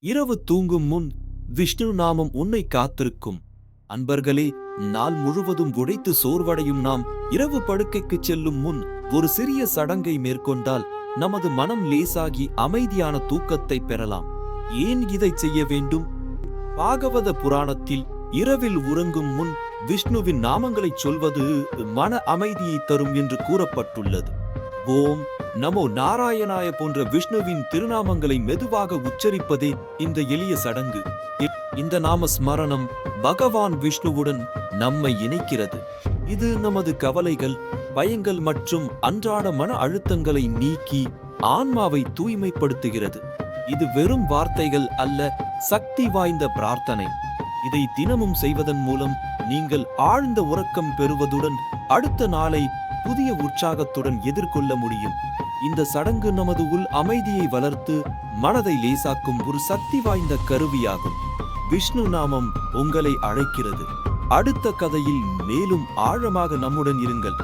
இரவு தூங்கும் முன் விஷ்ணு நாமம் உன்னை காத்திருக்கும். அன்பர்களே, நாள் முழுவதும் உழைத்து சோர்வடையும் நாம் இரவு படுக்கைக்குச் செல்லும் முன் ஒரு சிறிய சடங்கை மேற்கொண்டால் நமது மனம் லேசாகி அமைதியான தூக்கத்தை பெறலாம். ஏன் இதை செய்ய வேண்டும்? பாகவத புராணத்தில் இரவில் உறங்கும் முன் விஷ்ணுவின் நாமங்களைச் சொல்வது மன அமைதியை தரும் என்று கூறப்பட்டுள்ளது. ஓம் நமோ நாராயணாய போன்ற விஷ்ணுவின் திருநாமங்களை மெதுவாக உச்சரிப்பதே இந்த எளிய சடங்கு. இந்த நாம ஸ்மரணம் பகவான் விஷ்ணுவுடன் நம்மை இணைக்கிறது. இது நமது கவலைகள், பயங்கள் மற்றும் அன்றாட மன அழுத்தங்களை நீக்கி ஆன்மாவை தூய்மைப்படுத்துகிறது. இது வெறும் வார்த்தைகள் அல்ல, சக்தி வாய்ந்த பிரார்த்தனை. இதை தினமும் செய்வதன் மூலம் நீங்கள் ஆழ்ந்த உறக்கம் பெறுவதுடன் அடுத்த நாளை புதிய உற்சாகத்துடன் எதிர்கொள்ள முடியும். இந்த சடங்கு நமது உள் அமைதியை வளர்த்து மனதை லேசாக்கும் ஒரு சக்தி வாய்ந்த கருவியாகும். விஷ்ணு நாமம் உங்களை அழைக்கிறது. அடுத்த கதையில் மேலும் ஆழமாக நம்முடன் இருங்கள்.